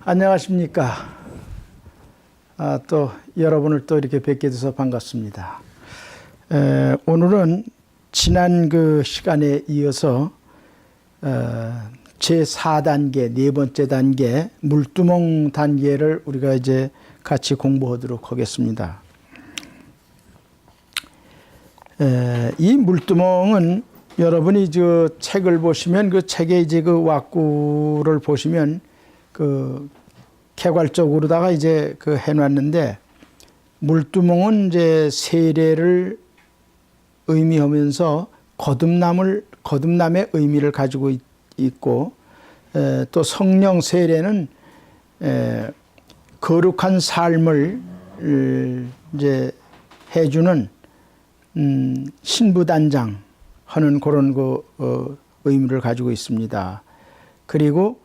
안녕하십니까. 또 여러분을 또 이렇게 뵙게 돼서 반갑습니다. 오늘은 지난 그 시간에 이어서 제4단계, 네 번째 단계, 물두멍 단계를 우리가 이제 같이 공부하도록 하겠습니다. 이 물두멍은 여러분이 저 책을 보시면 그 책에 이제 그 왁구를 보시면 그 개괄적으로다가 이제 그 해놨는데, 물두멍은 이제 세례를 의미하면서 거듭남의 의미를 가지고 있고, 또 성령 세례는 거룩한 삶을 이제 해주는 신부단장 하는 그런 그 의미를 가지고 있습니다. 그리고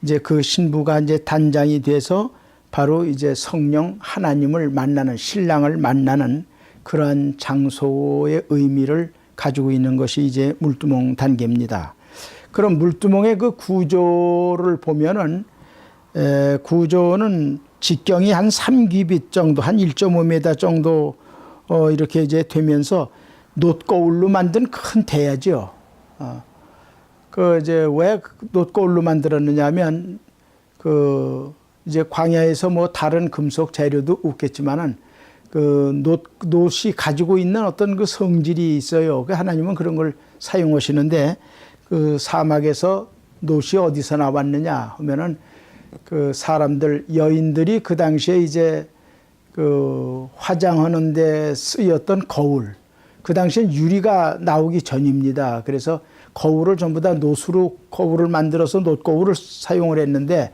이제 그 신부가 이제 단장이 돼서 바로 이제 성령 하나님을 만나는, 신랑을 만나는 그러한 장소의 의미를 가지고 있는 것이 이제 물두멍 단계입니다. 그럼 물두멍의 그 구조를 보면은 구조는 직경이 한 3규빗 정도, 한 1.5m 정도 이렇게 이제 되면서 놋거울로 만든 큰 대야죠. 그 이제 왜 놋거울로 만들었느냐면, 그 이제 광야에서 뭐 다른 금속 재료도 없겠지만은 그 놋이 가지고 있는 어떤 그 성질이 있어요. 그 하나님은 그런 걸 사용하시는데, 그 사막에서 놋이 어디서 나왔느냐 하면은 그 사람들, 여인들이 그 당시에 이제 그 화장하는 데 쓰였던 거울, 그 당시엔 유리가 나오기 전입니다. 그래서 거울을 전부 다 놋으로 거울을 만들어서 놋거울을 사용을 했는데,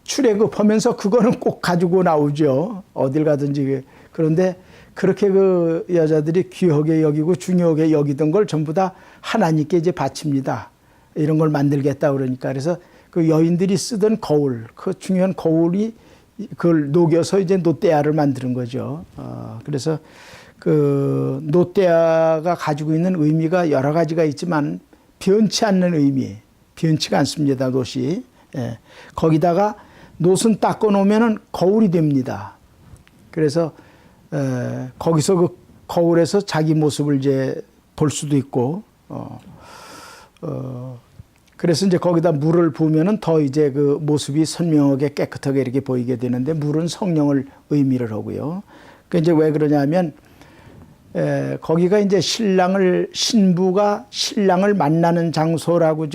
출애굽하면서 그거는 꼭 가지고 나오죠. 어딜 가든지. 그런데 그렇게 그 여자들이 귀하게 여기고 중요하게 여기던 걸 전부 다 하나님께 이제 바칩니다. 이런 걸 만들겠다 그러니까. 그래서 그 여인들이 쓰던 거울, 그 중요한 거울이 그걸 녹여서 이제 놋대야를 만드는 거죠. 그래서 그 놋대야가 가지고 있는 의미가 여러 가지가 있지만 변치 않는 의미, 변치가 않습니다, 놋이. 거기다가 놋은 닦아 놓으면은 거울이 됩니다. 그래서 거기서 그 거울에서 자기 모습을 이제 볼 수도 있고, 그래서 이제 거기다 물을 부으면은 더 이제 그 모습이 선명하게 깨끗하게 이렇게 보이게 되는데, 물은 성령을 의미를 하고요. 그 이제 왜 그러냐면, 거기가 이제 신부가 신랑을 만나는 장소라고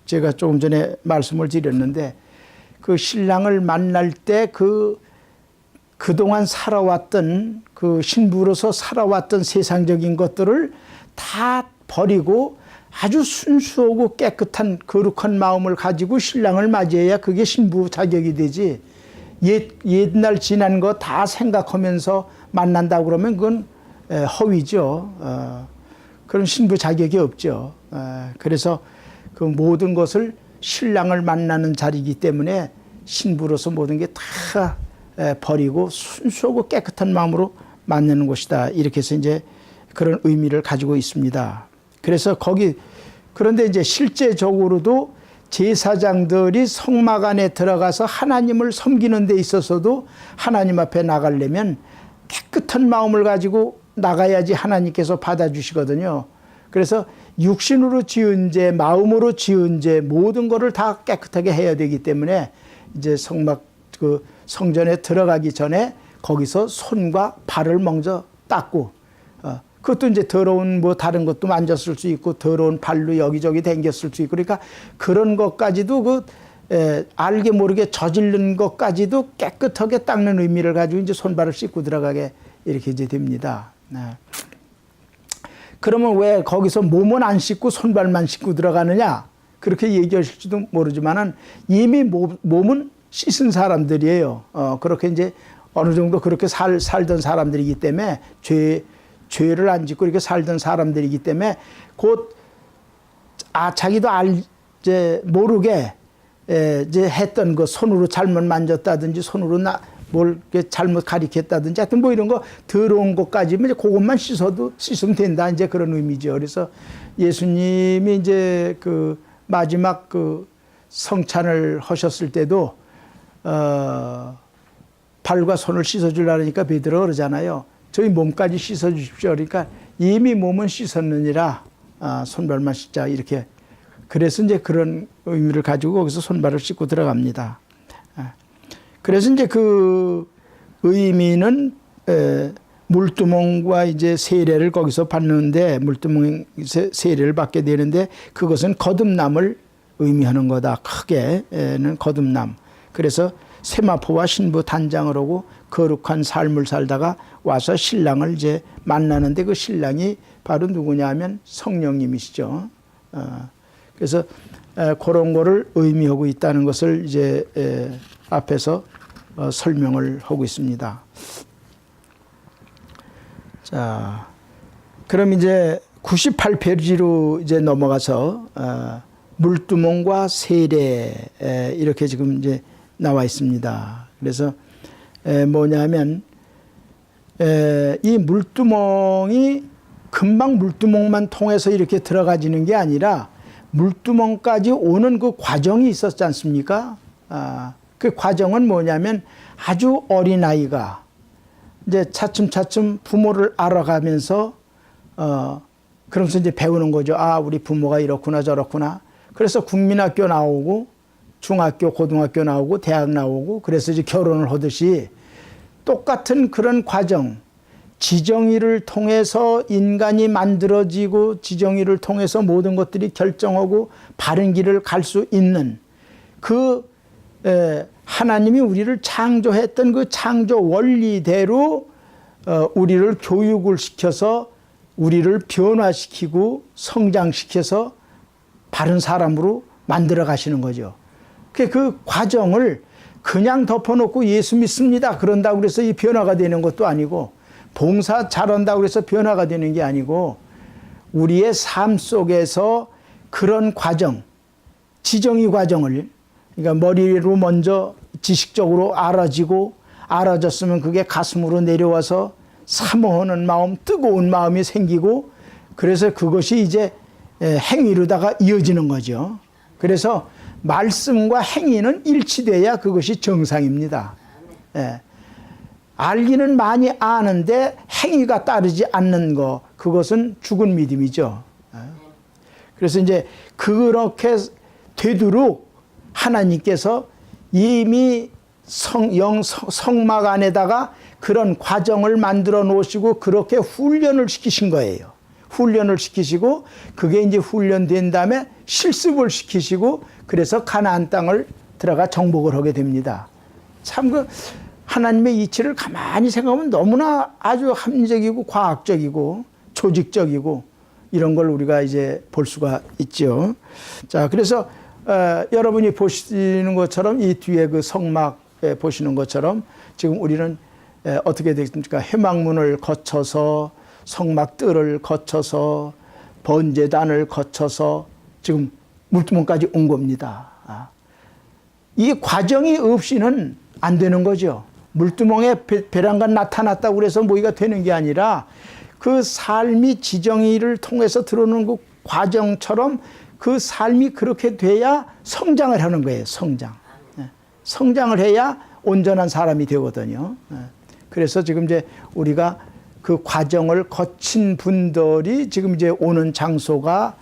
제가 조금 전에 말씀을 드렸는데, 그 신랑을 만날 때 그동안 살아왔던, 그 신부로서 살아왔던 세상적인 것들을 다 버리고 아주 순수하고 깨끗한 거룩한 마음을 가지고 신랑을 맞이해야 그게 신부 자격이 되지, 옛날 지난 거 다 생각하면서 만난다고 그러면 그건 허위죠. 그런 신부 자격이 없죠. 그래서 그 모든 것을 신랑을 만나는 자리이기 때문에 신부로서 모든 게 다 버리고 순수하고 깨끗한 마음으로 만나는 곳이다. 이렇게 해서 이제 그런 의미를 가지고 있습니다. 그래서 그런데 이제 실제적으로도 제사장들이 성막 안에 들어가서 하나님을 섬기는 데 있어서도 하나님 앞에 나가려면 깨끗한 마음을 가지고 나가야지 하나님께서 받아주시거든요. 그래서 육신으로 지은 죄, 마음으로 지은 죄, 모든 것을 다 깨끗하게 해야 되기 때문에 이제 그 성전에 들어가기 전에 거기서 손과 발을 먼저 닦고, 그것도 이제 더러운 뭐 다른 것도 만졌을 수 있고, 더러운 발로 여기저기 댕겼을 수 있고, 그러니까 그런 것까지도 알게 모르게 저지른 것까지도 깨끗하게 닦는 의미를 가지고 이제 손발을 씻고 들어가게 이렇게 이제 됩니다. 그러면 왜 거기서 몸은 안 씻고 손발만 씻고 들어가느냐? 그렇게 얘기하실지도 모르지만은 이미 몸은 씻은 사람들이에요. 그렇게 이제 어느 정도 그렇게 살던 사람들이기 때문에 죄를 안 짓고 이렇게 살던 사람들이기 때문에 곧 자기도 이제 모르게 이제 했던 거, 손으로 잘못 만졌다든지 손으로 뭘 잘못 가리켰다든지 하여튼 뭐 이런 거 더러운 것까지면 이제 그것만 씻으면 된다, 이제 그런 의미죠. 그래서 예수님이 이제 그 마지막 그 성찬을 하셨을 때도 발과 손을 씻어주려니까 베드로가 그러잖아요. 저희 몸까지 씻어주십시오. 그러니까 이미 몸은 씻었느니라 손발만 씻자 이렇게. 그래서 이제 그런 의미를 가지고 거기서 손발을 씻고 들어갑니다. 그래서 이제 그 의미는 물두멍과 이제 세례를 거기서 받는데 물두멍 세례를 받게 되는데 그것은 거듭남을 의미하는 거다. 크게는 거듭남. 그래서 세마포와 신부 단장을 하고 거룩한 삶을 살다가 와서 신랑을 이제 만나는데 그 신랑이 바로 누구냐 하면 성령님이시죠. 그래서 그런 거를 의미하고 있다는 것을 이제 앞에서 설명을 하고 있습니다. 자, 그럼 이제 98페이지로 이제 넘어가서 물두멍과 세례 이렇게 지금 이제 나와 있습니다. 그래서 뭐냐면 이 물두멍이 금방 물두멍만 통해서 이렇게 들어가지는 게 아니라 물두멍까지 오는 그 과정이 있었지 않습니까? 그 과정은 뭐냐면 아주 어린 아이가 이제 차츰차츰 부모를 알아가면서 그러면서 이제 배우는 거죠. 아, 우리 부모가 이렇구나 저렇구나. 그래서 국민학교 나오고 중학교, 고등학교 나오고 대학 나오고 그래서 이제 결혼을 하듯이 똑같은 그런 과정, 지정의를 통해서 인간이 만들어지고 지정의를 통해서 모든 것들이 결정하고 바른 길을 갈 수 있는 그 하나님이 우리를 창조했던 그 창조 원리대로 우리를 교육을 시켜서 우리를 변화시키고 성장시켜서 바른 사람으로 만들어 가시는 거죠. 그 과정을 그냥 덮어놓고 예수 믿습니다 그런다고 그래서 이 변화가 되는 것도 아니고 봉사 잘한다고 해서 변화가 되는 게 아니고 우리의 삶 속에서 그런 과정, 지정의 과정을 그러니까 머리로 먼저 지식적으로 알아지고 알아졌으면 그게 가슴으로 내려와서 사모하는 마음, 뜨거운 마음이 생기고 그래서 그것이 이제 행위로다가 이어지는 거죠. 그래서 말씀과 행위는 일치돼야 그것이 정상입니다. 알기는 많이 아는데 행위가 따르지 않는 거 그것은 죽은 믿음이죠. 그래서 이제 그렇게 되도록 하나님께서 이미 성막 안에다가 그런 과정을 만들어 놓으시고 그렇게 훈련을 시키신 거예요. 훈련을 시키시고 그게 이제 훈련된 다음에 실습을 시키시고 그래서 가나안 땅을 들어가 정복을 하게 됩니다. 참 그 하나님의 이치를 가만히 생각하면 너무나 아주 합리적이고 과학적이고 조직적이고 이런 걸 우리가 이제 볼 수가 있죠. 자, 그래서 여러분이 보시는 것처럼 이 뒤에 그 성막에 보시는 것처럼 지금 우리는 어떻게 되겠습니까? 회막문을 거쳐서 성막 뜰을 거쳐서 번제단을 거쳐서 지금 물두멍까지 온 겁니다. 이 과정이 없이는 안 되는 거죠. 물두멍에 배란간 나타났다고 그래서 뭐가 되는 게 아니라 그 삶이 지정의를 통해서 들어오는 그 과정처럼 그 삶이 그렇게 돼야 성장을 하는 거예요. 성장. 성장을 해야 온전한 사람이 되거든요. 그래서 지금 이제 우리가 그 과정을 거친 분들이 지금 이제 오는 장소가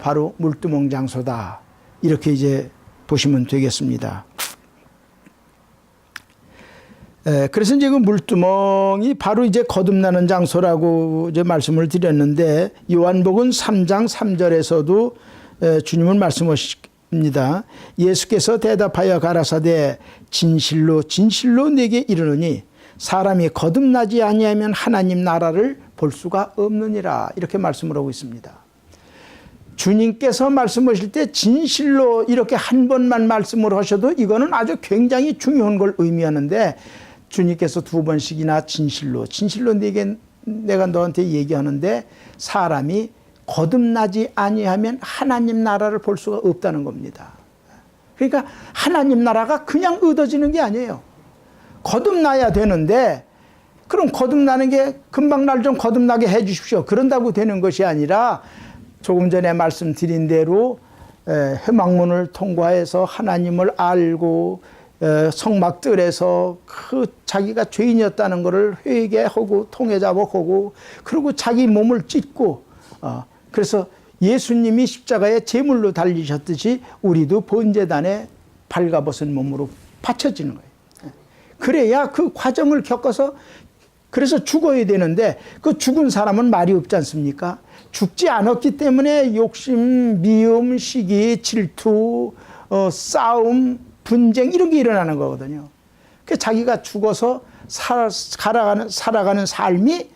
바로 물두멍 장소다. 이렇게 이제 보시면 되겠습니다. 그래서 이제 그 물두멍이 바로 이제 거듭나는 장소라고 이제 말씀을 드렸는데 요한복음 3장 3절에서도 주님은 말씀하십니다. 예수께서 대답하여 가라사대 진실로 진실로 내게 이르노니 사람이 거듭나지 아니하면 하나님 나라를 볼 수가 없느니라. 이렇게 말씀을 하고 있습니다. 주님께서 말씀하실 때 진실로 이렇게 한 번만 말씀을 하셔도 이거는 아주 굉장히 중요한 걸 의미하는데 주님께서 두 번씩이나 진실로 내가 너한테 얘기하는데 사람이 거듭나지 아니하면 하나님 나라를 볼 수가 없다는 겁니다. 그러니까 하나님 나라가 그냥 얻어지는 게 아니에요. 거듭나야 되는데 그럼 거듭나는 게 금방 날 좀 거듭나게 해 주십시오. 그런다고 되는 것이 아니라 조금 전에 말씀드린 대로 회막문을 통과해서 하나님을 알고 성막들에서 그 자기가 죄인이었다는 것을 회개하고 통회자복하고 그리고 자기 몸을 찢고 그래서 예수님이 십자가에 제물로 달리셨듯이 우리도 번제단에 발가벗은 몸으로 바쳐지는 거예요. 그래야 그 과정을 겪어서 그래서 죽어야 되는데 그 죽은 사람은 말이 없지 않습니까? 죽지 않았기 때문에 욕심, 미움, 시기, 질투, 싸움, 분쟁 이런 게 일어나는 거거든요. 그 자기가 죽어서 살아가는 삶이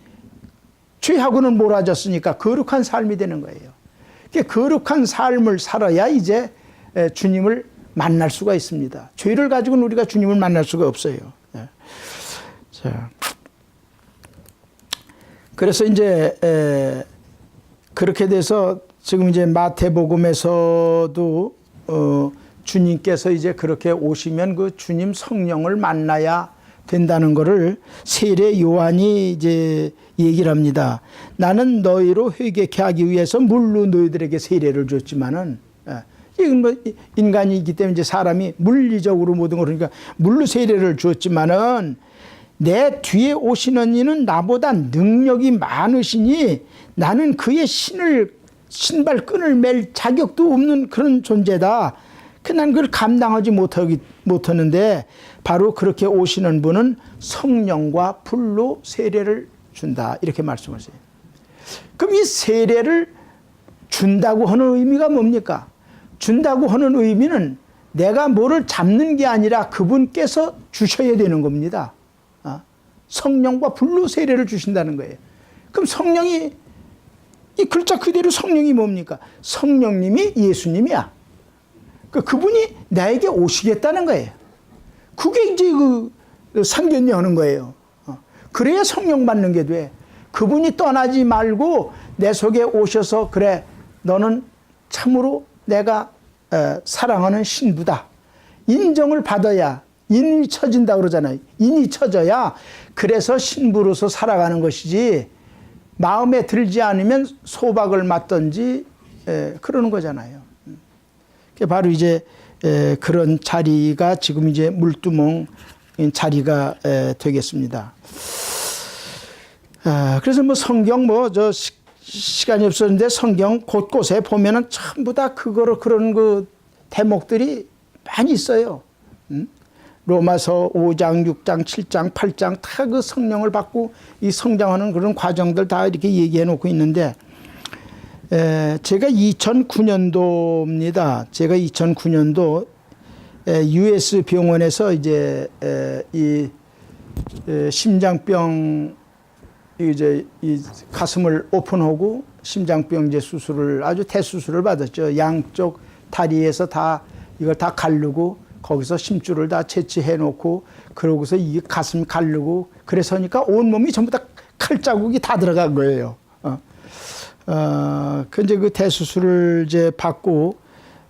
죄하고는 몰아졌으니까 거룩한 삶이 되는 거예요. 그 거룩한 삶을 살아야 이제 주님을 만날 수가 있습니다. 죄를 가지고는 우리가 주님을 만날 수가 없어요. 자, 그래서 이제 그렇게 돼서 지금 이제 마태복음에서도 주님께서 이제 그렇게 오시면 그 주님 성령을 만나야 된다는 것을 세례 요한이 이제 얘기를 합니다. 나는 너희로 회개케 하기 위해서 물로 너희들에게 세례를 줬지만은 이건 뭐 인간이기 때문에 이제 사람이 물리적으로 모든 걸 그러니까 물로 세례를 주었지만은 내 뒤에 오시는 이는 나보다 능력이 많으시니 나는 그의 신발끈을 맬 자격도 없는 그런 존재다. 난 그걸 감당하지 못하는데 바로 그렇게 오시는 분은 성령과 불로 세례를 준다. 이렇게 말씀하세요. 그럼 이 세례를 준다고 하는 의미가 뭡니까? 준다고 하는 의미는 내가 뭐를 잡는 게 아니라 그분께서 주셔야 되는 겁니다. 성령과 불로 세례를 주신다는 거예요. 그럼 성령이 이 글자 그대로 성령이 뭡니까? 성령님이 예수님이야. 그분이 나에게 오시겠다는 거예요. 그게 이제 그 상견례하는 거예요. 그래야 성령 받는 게 돼. 그분이 떠나지 말고 내 속에 오셔서 그래 너는 참으로 내가 사랑하는 신부다. 인정을 받아야 인이 쳐진다 그러잖아요. 인이 쳐져야 그래서 신부로서 살아가는 것이지 마음에 들지 않으면 소박을 맞든지 그러는 거잖아요. 바로 이제 그런 자리가 지금 이제 물두멍 자리가 되겠습니다. 그래서 뭐 성경 시간이 없었는데 성경 곳곳에 보면은 전부 다 그런 그 대목들이 많이 있어요. 로마서 5장, 6장, 7장, 8장 다 그 성령을 받고 이 성장하는 그런 과정들 다 이렇게 얘기해 놓고 있는데 제가 2009년도입니다. 제가 2009년도 US 병원에서 이제 이 심장병 이제 이 가슴을 오픈하고 심장병 이제 수술을 아주 대수술을 받았죠. 양쪽 다리에서 다 이걸 다 가르고 거기서 심줄을 다 채취해 놓고 그러고서 이 가슴 가르고 그래서니까 온몸이 전부 다 칼자국이 다 들어간 거예요. 근데 그 대수술을 이제 받고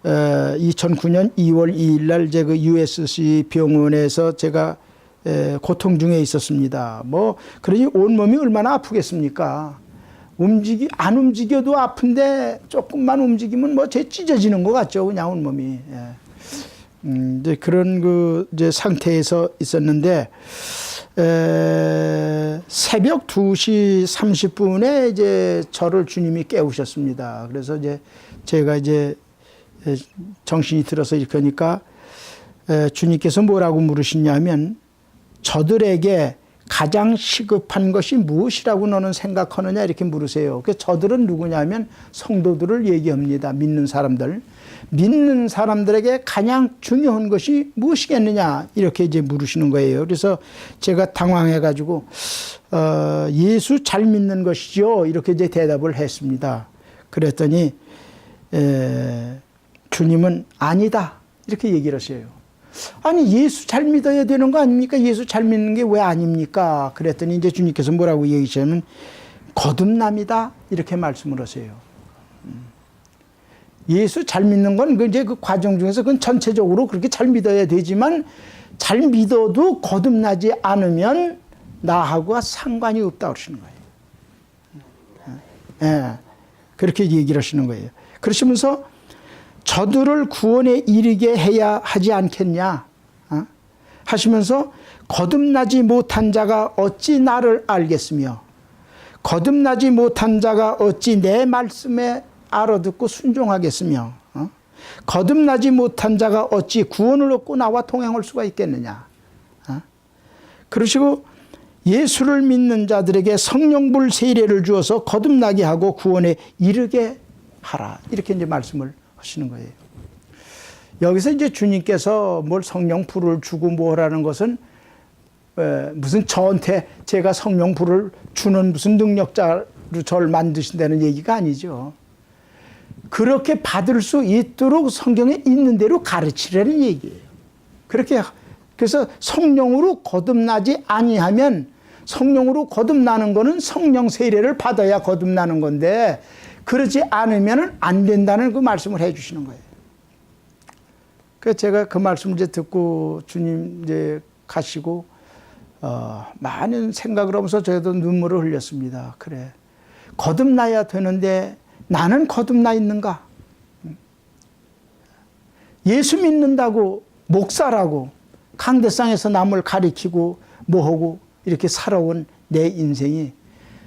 2009년 2월 2일 날 이제 그 USC 병원에서 제가 고통 중에 있었습니다. 뭐 그러니 온몸이 얼마나 아프겠습니까? 안 움직여도 아픈데 조금만 움직이면 뭐 찢어지는 것 같죠. 그냥 온몸이. 이제 그런 그 이제 상태에서 있었는데 새벽 2시 30분에 이제 저를 주님이 깨우셨습니다. 그래서 이제 제가 이제 정신이 들어서 이렇게 하니까 주님께서 뭐라고 물으시냐면 저들에게 가장 시급한 것이 무엇이라고 너는 생각하느냐 이렇게 물으세요. 그 저들은 누구냐면 성도들을 얘기합니다. 믿는 사람들. 믿는 사람들에게 가장 중요한 것이 무엇이겠느냐 이렇게 이제 물으시는 거예요. 그래서 제가 당황해가지고 예수 잘 믿는 것이죠 이렇게 이제 대답을 했습니다. 그랬더니 주님은 아니다 이렇게 얘기를 하셔요. 아니 예수 잘 믿어야 되는 거 아닙니까? 예수 잘 믿는 게 왜 아닙니까? 그랬더니 이제 주님께서 뭐라고 얘기하시냐면 거듭남이다 이렇게 말씀을 하세요. 예수 잘 믿는 건 이제 그 과정 중에서 그건 전체적으로 그렇게 잘 믿어야 되지만 잘 믿어도 거듭나지 않으면 나하고 상관이 없다 그러시는 거예요. 그렇게 얘기를 하시는 거예요. 그러시면서 저들을 구원에 이르게 해야 하지 않겠냐 하시면서 거듭나지 못한 자가 어찌 나를 알겠으며 거듭나지 못한 자가 어찌 내 말씀에 알아듣고 순종하겠으며 거듭나지 못한 자가 어찌 구원을 얻고 나와 동행할 수가 있겠느냐. 그러시고 예수를 믿는 자들에게 성령불 세례를 주어서 거듭나게 하고 구원에 이르게 하라. 이렇게 이제 말씀을 하시는 거예요. 여기서 이제 주님께서 뭘 성령불을 주고 뭐라는 것은 무슨 저한테 제가 성령불을 주는 무슨 능력자로 저를 만드신다는 얘기가 아니죠. 그렇게 받을 수 있도록 성경에 있는 대로 가르치라는 얘기예요. 그렇게 그래서 성령으로 거듭나지 아니하면 성령으로 거듭나는 거는 성령 세례를 받아야 거듭나는 건데 그러지 않으면 안 된다는 그 말씀을 해 주시는 거예요. 그래서 제가 그 말씀을 이제 듣고 주님 이제 가시고 많은 생각을 하면서 저도 눈물을 흘렸습니다. 그래, 거듭나야 되는데 나는 거듭나 있는가? 예수 믿는다고 목사라고 강대상에서 남을 가리키고 뭐하고 이렇게 살아온 내 인생이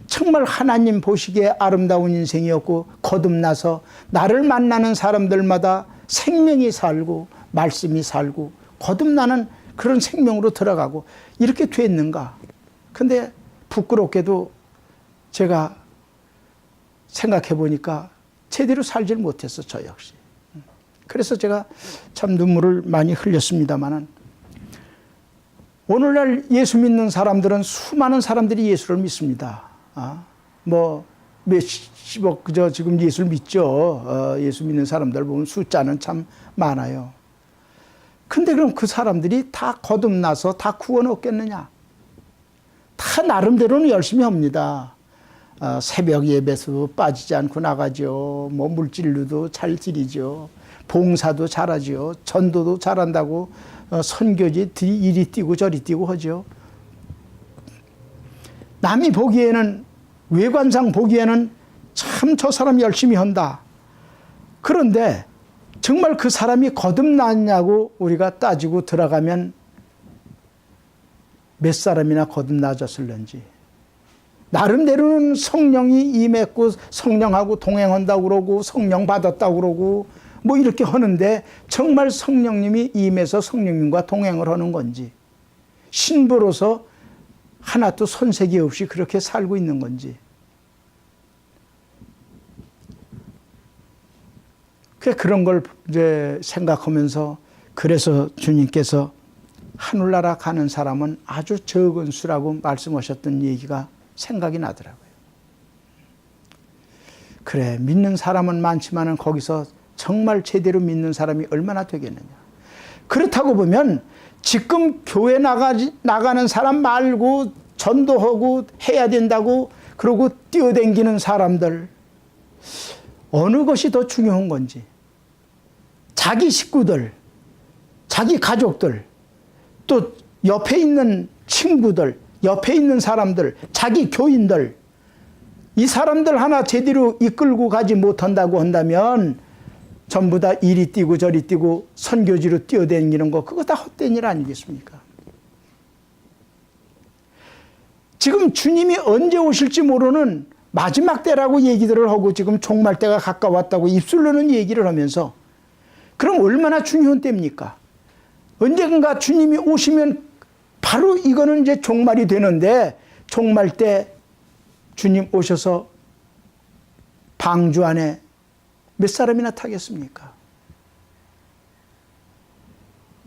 정말 하나님 보시기에 아름다운 인생이었고 거듭나서 나를 만나는 사람들마다 생명이 살고 말씀이 살고 거듭나는 그런 생명으로 들어가고 이렇게 됐는가? 근데 부끄럽게도 제가 생각해 보니까 제대로 살질 못했어, 저 역시. 그래서 제가 참 눈물을 많이 흘렸습니다만은 오늘날 예수 믿는 사람들은 수많은 사람들이 예수를 믿습니다. 뭐 몇십억 그저 지금 예수를 믿죠. 예수 믿는 사람들 보면 숫자는 참 많아요. 근데 그럼 그 사람들이 다 거듭나서 다 구원 얻겠느냐? 다 나름대로는 열심히 합니다. 새벽 예배도 빠지지 않고 나가죠. 뭐 물질로도 잘 드리죠. 봉사도 잘하죠. 전도도 잘한다고 선교지 이리 뛰고 저리 뛰고 하죠. 남이 보기에는 외관상 보기에는 참 저 사람 열심히 한다. 그런데 정말 그 사람이 거듭났냐고 우리가 따지고 들어가면 몇 사람이나 거듭나졌을런지. 나름대로는 성령이 임했고 성령하고 동행한다고 그러고 성령 받았다고 그러고 뭐 이렇게 하는데 정말 성령님이 임해서 성령님과 동행을 하는 건지 신부로서 하나도 손색이 없이 그렇게 살고 있는 건지 그런 걸 이제 생각하면서 그래서 주님께서 하늘나라 가는 사람은 아주 적은 수라고 말씀하셨던 얘기가 생각이 나더라고요. 그래, 믿는 사람은 많지만은 거기서 정말 제대로 믿는 사람이 얼마나 되겠느냐. 그렇다고 보면 지금 교회 나가는 사람 말고 전도하고 해야 된다고 그러고 뛰어다니는 사람들 어느 것이 더 중요한 건지 자기 식구들, 자기 가족들 또 옆에 있는 친구들 옆에 있는 사람들, 자기 교인들 이 사람들 하나 제대로 이끌고 가지 못한다고 한다면 전부 다 이리 뛰고 저리 뛰고 선교지로 뛰어다니는 거 그거 다 헛된 일 아니겠습니까? 지금 주님이 언제 오실지 모르는 마지막 때라고 얘기들을 하고 지금 종말 때가 가까웠다고 입술로는 얘기를 하면서 그럼 얼마나 중요한 때입니까? 언젠가 주님이 오시면 바로 이거는 이제 종말이 되는데 종말 때 주님 오셔서 방주 안에 몇 사람이나 타겠습니까?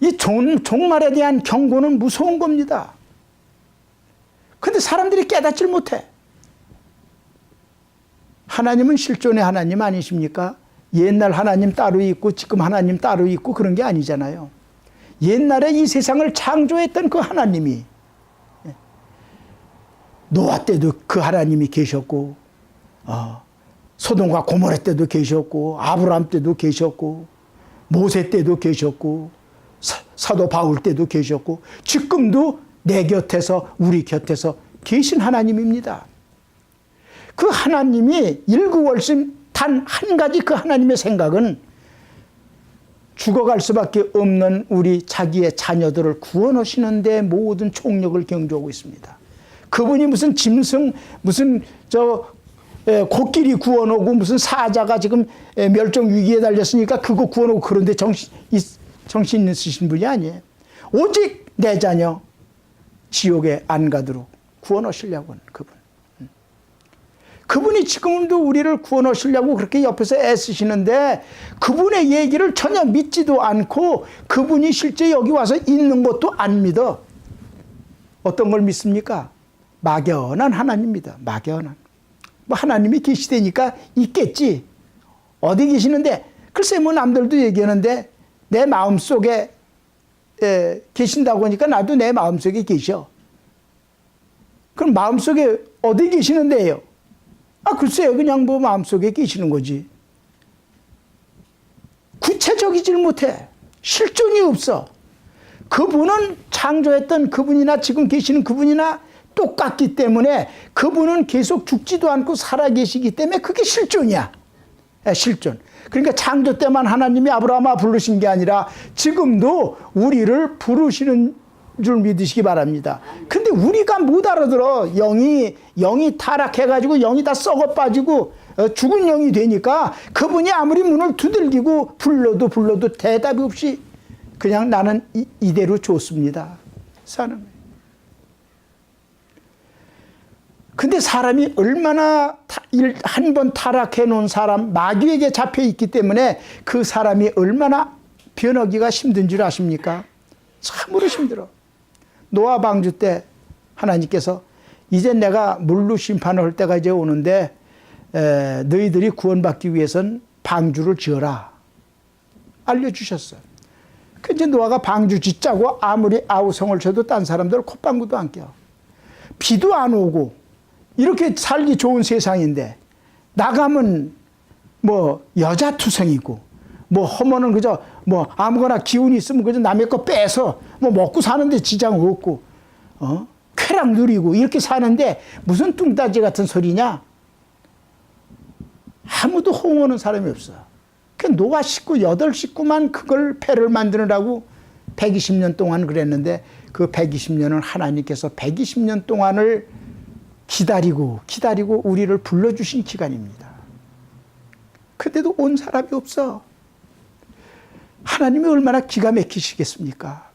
이 종말에 대한 경고는 무서운 겁니다. 근데 사람들이 깨닫질 못해. 하나님은 실존의 하나님 아니십니까? 옛날 하나님 따로 있고 지금 하나님 따로 있고 그런 게 아니잖아요. 옛날에 이 세상을 창조했던 그 하나님이 노아 때도 그 하나님이 계셨고 소돔과 고모라 때도 계셨고 아브라함 때도 계셨고 모세 때도 계셨고 사도 바울 때도 계셨고 지금도 내 곁에서 우리 곁에서 계신 하나님입니다. 그 하나님이 일구월심 단 한 가지 그 하나님의 생각은 죽어갈 수밖에 없는 우리 자기의 자녀들을 구원하시는데 모든 총력을 경주하고 있습니다. 그분이 무슨 짐승, 무슨 코끼리 구원하고 무슨 사자가 지금 멸종 위기에 달렸으니까 그거 구원하고 그런데 정신 있으신 분이 아니에요. 오직 내 자녀 지옥에 안 가도록 구원하시려고 하는 그분. 그분이 지금도 우리를 구원하시려고 그렇게 옆에서 애쓰시는데 그분의 얘기를 전혀 믿지도 않고 그분이 실제 여기 와서 있는 것도 안 믿어. 어떤 걸 믿습니까? 막연한 하나님입니다. 막연한. 뭐 하나님이 계시다니까 있겠지. 어디 계시는데 글쎄 뭐 남들도 얘기하는데 내 마음속에 계신다고 하니까 나도 내 마음속에 계셔. 그럼 마음속에 어디 계시는데요? 글쎄요. 그냥 뭐 마음속에 계시는 거지. 구체적이질 못해. 실존이 없어. 그분은 창조했던 그분이나 지금 계시는 그분이나 똑같기 때문에 그분은 계속 죽지도 않고 살아계시기 때문에 그게 실존이야. 실존. 그러니까 창조 때만 하나님이 아브라함아 부르신 게 아니라 지금도 우리를 부르시는 줄 믿으시기 바랍니다. 근데 우리가 못 알아들어. 영이 타락해가지고 영이 다 썩어 빠지고 죽은 영이 되니까 그분이 아무리 문을 두들기고 불러도 대답이 없이 그냥 나는 이대로 좋습니다. 사는 거예요. 근데 사람이 얼마나 한 번 타락해 놓은 사람, 마귀에게 잡혀 있기 때문에 그 사람이 얼마나 변하기가 힘든 줄 아십니까? 참으로 힘들어. 노아 방주 때 하나님께서 이제 내가 물로 심판을 할 때가 이제 오는데 너희들이 구원받기 위해선 방주를 지어라. 알려주셨어요. 그 이제 노아가 방주 짓자고 아무리 아우성을 쳐도 딴 사람들 콧방구도 안 껴. 비도 안 오고 이렇게 살기 좋은 세상인데 나가면 뭐 여자투성이고 뭐 허머는 그저 뭐 아무거나 기운이 있으면 그저 남의 거 빼서 뭐 먹고 사는데 지장 없고 쾌락 누리고 이렇게 사는데 무슨 뚱따지 같은 소리냐? 아무도 호응하는 사람이 없어. 그 노아 식구 8식구만 그걸 배를 만드느라고 120년 동안 그랬는데 그 120년은 하나님께서 120년 동안을 기다리고 우리를 불러주신 기간입니다. 그때도 온 사람이 없어. 하나님이 얼마나 기가 막히시겠습니까?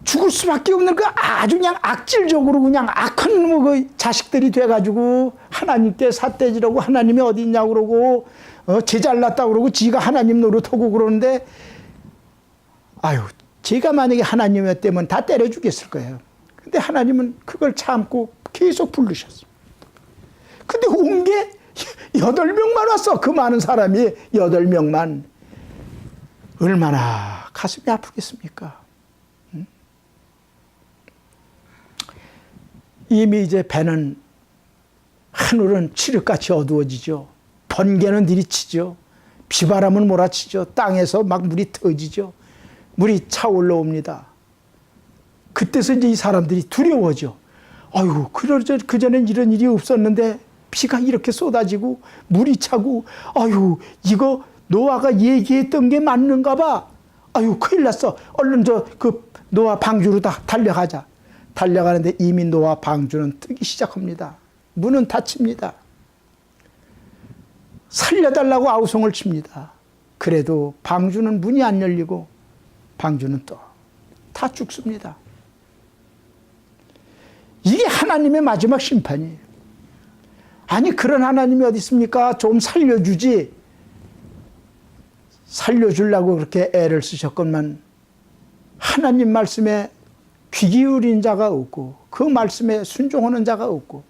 죽을 수밖에 없는 그 아주 그냥 악질적으로 그냥 악한 뭐 그 자식들이 돼가지고 하나님께 삿대지라고 하나님이 어디 있냐고 그러고 제 잘났다고 그러고 지가 하나님 노릇하고 그러는데 제가 만약에 하나님이었다면 다 때려 죽였을 거예요. 근데 하나님은 그걸 참고 계속 부르셨어. 근데 온 게 8명만 왔어. 그 많은 사람이 8명만. 얼마나 가슴이 아프겠습니까? 이미 이제 배는 하늘은 칠흑같이 어두워지죠. 번개는 내리치죠. 비바람은 몰아치죠. 땅에서 막 물이 터지죠. 물이 차올라 옵니다. 그때서 이제 이 사람들이 두려워져. 아이고, 그전엔 이런 일이 없었는데 비가 이렇게 쏟아지고 물이 차고, 아유, 이거 노아가 얘기했던 게 맞는가 봐. 아유, 큰일 났어. 얼른 그 노아 방주로 다 달려가자. 달려가는데 이미 노아 방주는 뜨기 시작합니다. 문은 닫힙니다. 살려달라고 아우성을 칩니다. 그래도 방주는 문이 안 열리고 방주는 또 다 죽습니다. 이게 하나님의 마지막 심판이에요. 아니, 그런 하나님이 어디 있습니까? 좀 살려주지. 살려주려고 그렇게 애를 쓰셨건만 하나님 말씀에 귀 기울인 자가 없고 그 말씀에 순종하는 자가 없고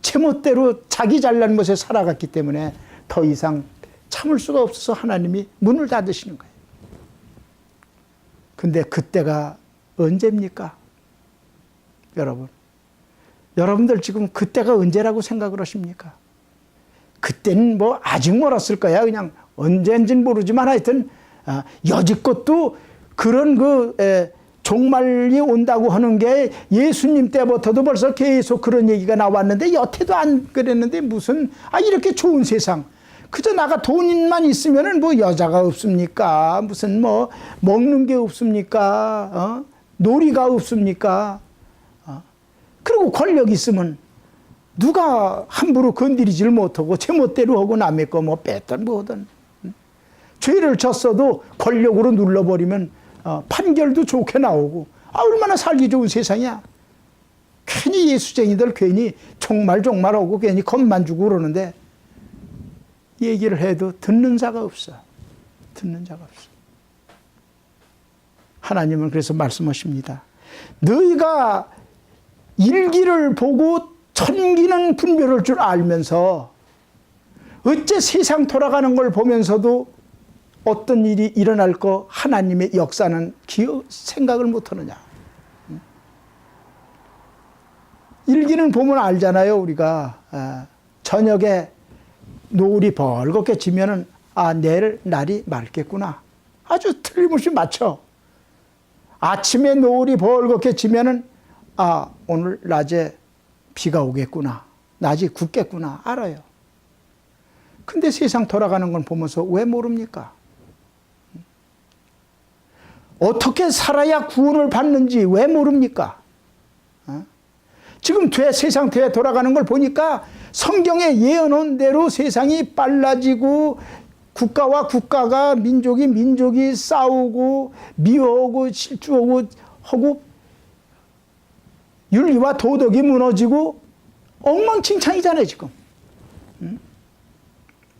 제멋대로 자기 잘난 것에 살아갔기 때문에 더 이상 참을 수가 없어서 하나님이 문을 닫으시는 거예요. 근데 그때가 언제입니까? 여러분들 지금 그때가 언제라고 생각을 하십니까? 그때는 뭐 아직 멀었을 거야. 그냥 언제인지는 모르지만 하여튼 여지껏도 그런 종말이 온다고 하는 게 예수님 때부터도 벌써 계속 그런 얘기가 나왔는데 여태도 안 그랬는데 무슨 이렇게 좋은 세상, 그저 나가 돈만 있으면은 뭐 여자가 없습니까? 무슨 뭐 먹는 게 없습니까? 놀이가 없습니까? 그리고 권력 있으면 누가 함부로 건드리지를 못하고 제멋대로 하고 남의 거 뭐 뺐든 뭐든. 죄를 졌어도 권력으로 눌러버리면 판결도 좋게 나오고 얼마나 살기 좋은 세상이야. 괜히 예수쟁이들 괜히 종말하고 괜히 겁만 주고 그러는데 얘기를 해도 듣는 자가 없어. 듣는 자가 없어. 하나님은 그래서 말씀하십니다. 너희가 일기를 보고 천기는 분별할 줄 알면서 어째 세상 돌아가는 걸 보면서도 어떤 일이 일어날 거 하나님의 역사는 생각을 못하느냐. 일기는 보면 알잖아요. 우리가 저녁에 노을이 벌겋게 지면은 내일 날이 맑겠구나. 아주 틀림없이 맞춰. 아침에 노을이 벌겋게 지면은 오늘 낮에 비가 오겠구나. 낮이 굳겠구나. 알아요. 근데 세상 돌아가는 건 보면서 왜 모릅니까? 어떻게 살아야 구원을 받는지 왜 모릅니까? 지금 세상 돌아가는 걸 보니까 성경에 예언한 대로 세상이 빨라지고 국가와 국가가 민족이 싸우고 미워하고 질투하고 하고 윤리와 도덕이 무너지고 엉망진창이잖아요 지금.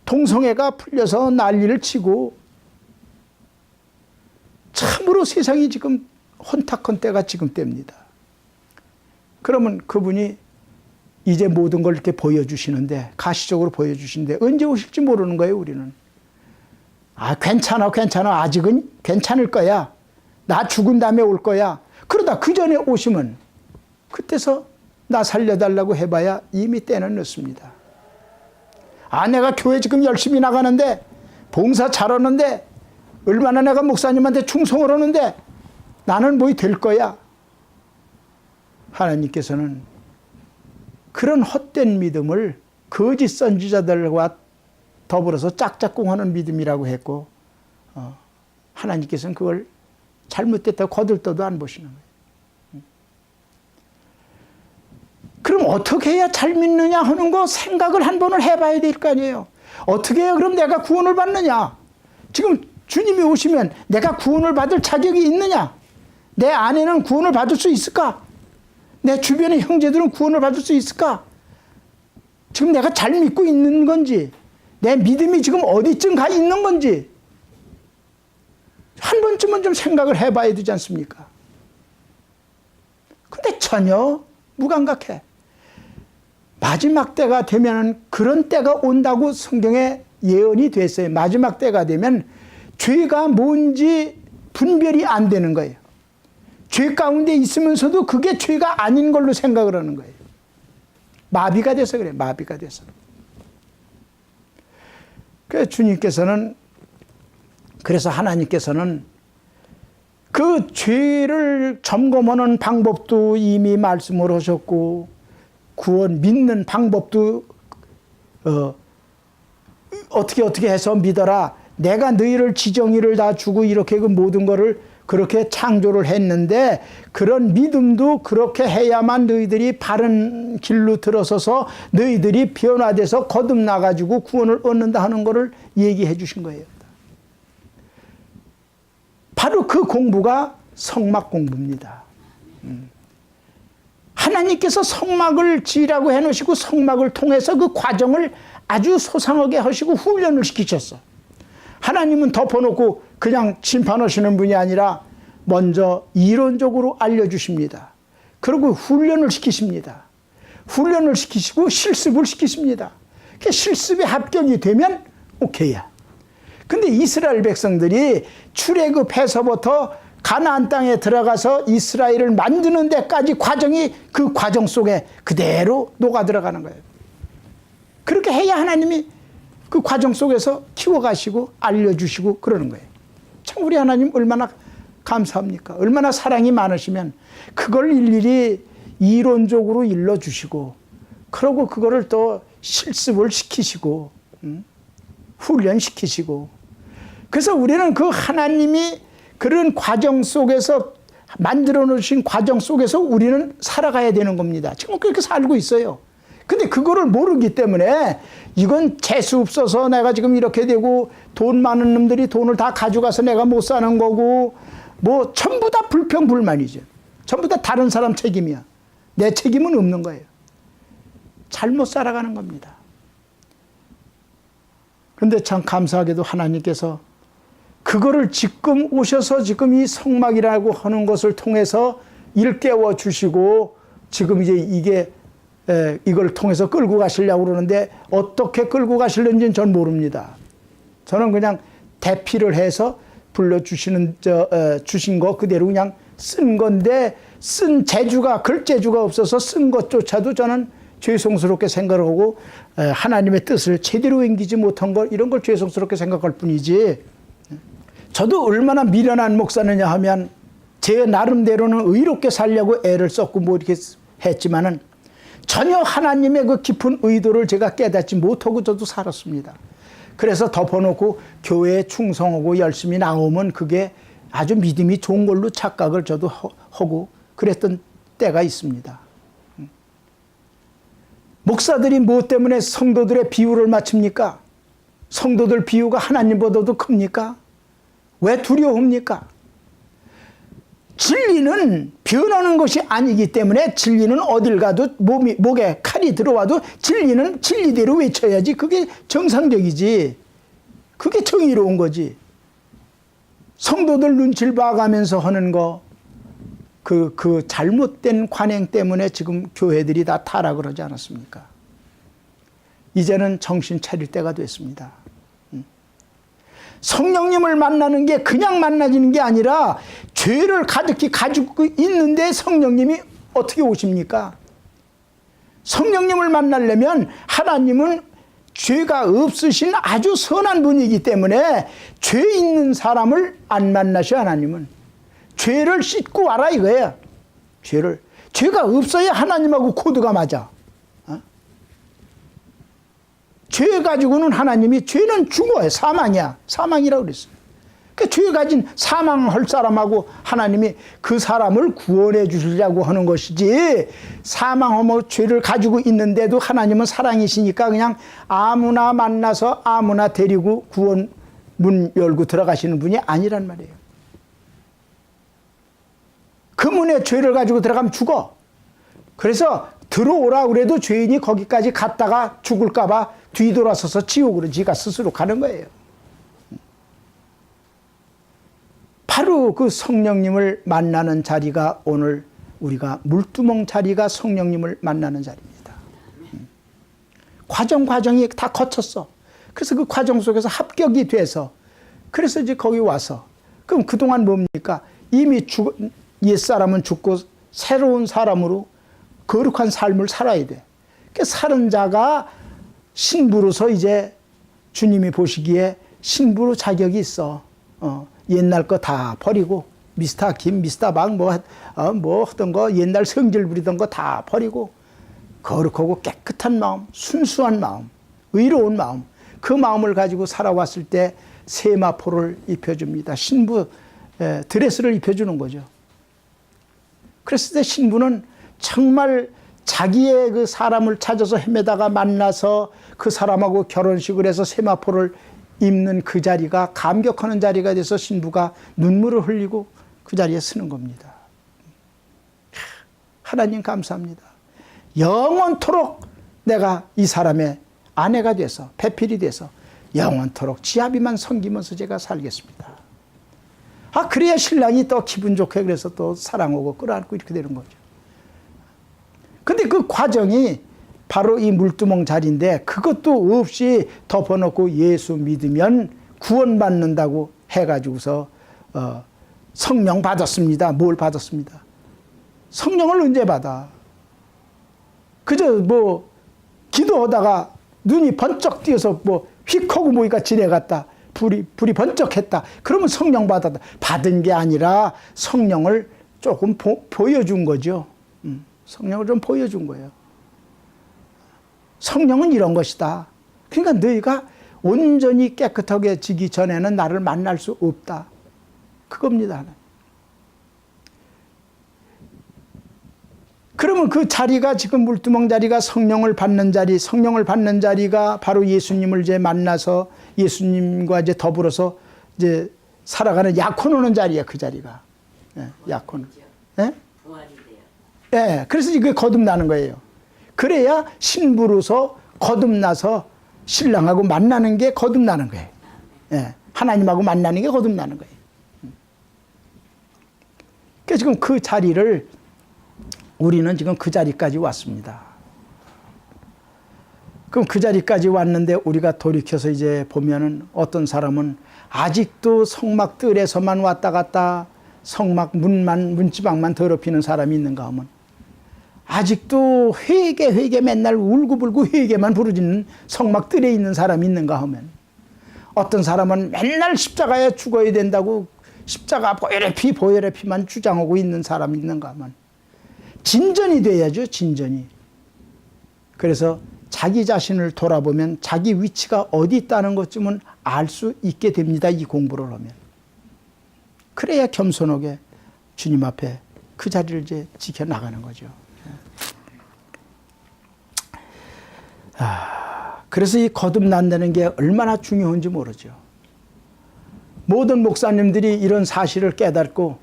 동성애가 풀려서 난리를 치고 참으로 세상이 지금 혼탁한 때가 지금 때입니다. 그러면 그분이 이제 모든 걸 이렇게 보여주시는데 가시적으로 보여주시는데 언제 오실지 모르는 거예요 우리는. 괜찮아 아직은 괜찮을 거야. 나 죽은 다음에 올 거야. 그러다 그 전에 오시면 그때서 나 살려달라고 해봐야 이미 때는 늦습니다. 내가 교회 지금 열심히 나가는데 봉사 잘하는데 얼마나 내가 목사님한테 충성을 하는데 나는 뭐 될 거야. 하나님께서는 그런 헛된 믿음을 거짓 선지자들과 더불어서 짝짝꿍하는 믿음이라고 했고 하나님께서는 그걸 잘못됐다고 거들떠도 안 보시는 거예요. 그럼 어떻게 해야 잘 믿느냐 하는 거 생각을 한 번은 해봐야 될 거 아니에요. 어떻게 해야 그럼 내가 구원을 받느냐. 지금 주님이 오시면 내가 구원을 받을 자격이 있느냐. 내 아내는 구원을 받을 수 있을까. 내 주변의 형제들은 구원을 받을 수 있을까? 지금 내가 잘 믿고 있는 건지, 내 믿음이 지금 어디쯤 가 있는 건지, 한 번쯤은 좀 생각을 해봐야 되지 않습니까? 근데 전혀 무감각해. 마지막 때가 되면 그런 때가 온다고 성경에 예언이 됐어요. 마지막 때가 되면 죄가 뭔지 분별이 안 되는 거예요. 죄 가운데 있으면서도 그게 죄가 아닌 걸로 생각을 하는 거예요. 마비가 돼서 그래요. 마비가 돼서. 그래서 주님께서는, 그래서 하나님께서는 그 죄를 점검하는 방법도 이미 말씀을 하셨고 구원 믿는 방법도 어떻게 해서 믿어라. 내가 너희를 지정의를 다 주고 이렇게 그 모든 거를 그렇게 창조를 했는데 그런 믿음도 그렇게 해야만 너희들이 바른 길로 들어서서 너희들이 변화돼서 거듭나가지고 구원을 얻는다 하는 것을 얘기해 주신 거예요. 바로 그 공부가 성막 공부입니다. 하나님께서 성막을 지으라고 해놓으시고 성막을 통해서 그 과정을 아주 소상하게 하시고 훈련을 시키셨어. 하나님은 덮어놓고 그냥 심판하시는 분이 아니라 먼저 이론적으로 알려주십니다. 그리고 훈련을 시키십니다. 훈련을 시키시고 실습을 시키십니다. 실습에 합격이 되면 오케이야. 근데 이스라엘 백성들이 출애굽해서부터 가나안 땅에 들어가서 이스라엘을 만드는 데까지 과정이 그 과정 속에 그대로 녹아 들어가는 거예요. 그렇게 해야 하나님이 그 과정 속에서 키워가시고 알려주시고 그러는 거예요. 참 우리 하나님 얼마나 감사합니까? 얼마나 사랑이 많으시면 그걸 일일이 이론적으로 일러주시고 그러고 그거를 또 실습을 시키시고 훈련시키시고. 그래서 우리는 그 하나님이 그런 과정 속에서 만들어 놓으신 과정 속에서 우리는 살아가야 되는 겁니다. 지금 그렇게 살고 있어요. 근데 그거를 모르기 때문에 이건 재수 없어서 내가 지금 이렇게 되고 돈 많은 놈들이 돈을 다 가져가서 내가 못 사는 거고 뭐 전부 다 불평불만이죠. 전부 다 다른 사람 책임이야. 내 책임은 없는 거예요. 잘못 살아가는 겁니다. 그런데 참 감사하게도 하나님께서 그거를 지금 오셔서 지금 이 성막이라고 하는 것을 통해서 일깨워 주시고 지금 이제 이걸 통해서 끌고 가시려고 그러는데 어떻게 끌고 가시는지는 전 모릅니다. 저는 그냥 대피를 해서 불러주시는 주신 거 그대로 그냥 쓴 건데 쓴 재주가 글재주가 없어서 쓴 것조차도 저는 죄송스럽게 생각하고 하나님의 뜻을 제대로 옮기지 못한 걸 이런 걸 죄송스럽게 생각할 뿐이지. 저도 얼마나 미련한 목사느냐 하면 제 나름대로는 의롭게 살려고 애를 썼고 뭐 이렇게 했지만은 전혀 하나님의 그 깊은 의도를 제가 깨닫지 못하고 저도 살았습니다. 그래서 덮어놓고 교회에 충성하고 열심히 나오면 그게 아주 믿음이 좋은 걸로 착각을 저도 하고 그랬던 때가 있습니다. 목사들이 무엇 때문에 성도들의 비유를 맞춥니까? 성도들 비유가 하나님보다도 큽니까? 왜 두려워합니까? 진리는 변하는 것이 아니기 때문에 진리는 어딜 가도 목에 칼이 들어와도 진리는 진리대로 외쳐야지. 그게 정상적이지. 그게 정의로운 거지. 성도들 눈치를 봐가면서 하는 거, 그 잘못된 관행 때문에 지금 교회들이 다 타락을 하지 않았습니까? 이제는 정신 차릴 때가 됐습니다. 성령님을 만나는 게 그냥 만나지는 게 아니라 죄를 가득히 가지고 있는데 성령님이 어떻게 오십니까? 성령님을 만나려면 하나님은 죄가 없으신 아주 선한 분이기 때문에 죄 있는 사람을 안 만나셔. 하나님은 죄를 씻고 와라 이거야. 죄가 없어야 하나님하고 코드가 맞아. 죄 가지고는 하나님이 죄는 죽어요. 사망이야. 사망이라고 그랬어요. 그러니까 죄 가진 사망할 사람하고 하나님이 그 사람을 구원해 주시려고 하는 것이지 사망하면 죄를 가지고 있는데도 하나님은 사랑이시니까 그냥 아무나 만나서 아무나 데리고 구원 문 열고 들어가시는 분이 아니란 말이에요. 그 문에 죄를 가지고 들어가면 죽어. 그래서 들어오라 그래도 죄인이 거기까지 갔다가 죽을까 봐 뒤돌아서서 지옥으로 지가 스스로 가는 거예요. 바로 그 성령님을 만나는 자리가 오늘 우리가 물두멍 자리가 성령님을 만나는 자리입니다. 과정이 다 거쳤어. 그래서 그 과정 속에서 합격이 돼서 그래서 이제 거기 와서 그럼 그동안 뭡니까? 이미 옛사람은 죽고 새로운 사람으로 거룩한 삶을 살아야 돼. 그 사는 자가 신부로서 이제 주님이 보시기에 신부로 자격이 있어. 옛날 거 다 버리고 미스터 김, 미스터 박 뭐 하던 거 옛날 성질 부리던 거 다 버리고 거룩하고 깨끗한 마음, 순수한 마음, 의로운 마음 그 마음을 가지고 살아왔을 때 세마포를 입혀줍니다. 신부 드레스를 입혀주는 거죠. 그랬을 때 신부는 정말 자기의 그 사람을 찾아서 헤매다가 만나서 그 사람하고 결혼식을 해서 세마포를 입는 그 자리가 감격하는 자리가 돼서 신부가 눈물을 흘리고 그 자리에 서는 겁니다. 하나님 감사합니다. 영원토록 내가 이 사람의 아내가 돼서 배필이 돼서 영원토록 지아비만 섬기면서 제가 살겠습니다. 그래야 신랑이 또 기분 좋게 그래서 또 사랑하고 끌어안고 이렇게 되는 거죠. 근데 그 과정이 바로 이 물두멍 자리인데 그것도 없이 덮어놓고 예수 믿으면 구원받는다고 해가지고서 성령 받았습니다. 뭘 받았습니다? 성령을 언제 받아? 그저 뭐 기도하다가 눈이 번쩍 띄어서 뭐 휙하고 모이가 지내갔다. 불이 번쩍했다. 그러면 성령 받았다. 받은 게 아니라 성령을 조금 보여준 거죠. 성령을 좀 보여준 거예요. 성령은 이런 것이다. 그러니까 너희가 온전히 깨끗하게 지기 전에는 나를 만날 수 없다. 그겁니다. 그러면 그 자리가 지금 물두멍 자리가 성령을 받는 자리, 성령을 받는 자리가 바로 예수님을 이제 만나서 예수님과 이제 더불어서 이제 살아가는 약혼 오는 자리야, 그 자리가. 예, 약혼. 예? 예, 그래서 이게 거듭나는 거예요. 그래야 신부로서 거듭나서 신랑하고 만나는 게 거듭나는 거예요. 예, 하나님하고 만나는 게 거듭나는 거예요. 그러니까 지금 그 자리를 우리는 지금 그 자리까지 왔습니다. 그럼 그 자리까지 왔는데 우리가 돌이켜서 이제 보면은 어떤 사람은 아직도 성막 뜰에서만 왔다 갔다 성막 문지방만 더럽히는 사람이 있는가 하면 아직도 회개 맨날 울고불고 회개만 부르짖는 성막 뜰에 있는 사람이 있는가 하면 어떤 사람은 맨날 십자가에 죽어야 된다고 십자가 보혈의피만 주장하고 있는 사람이 있는가 하면 진전이 돼야죠, 진전이. 그래서 자기 자신을 돌아보면 자기 위치가 어디 있다는 것쯤은 알 수 있게 됩니다, 이 공부를 하면. 그래야 겸손하게 주님 앞에 그 자리를 이제 지켜나가는 거죠. 그래서 이 거듭난다는 게 얼마나 중요한지 모르죠. 모든 목사님들이 이런 사실을 깨닫고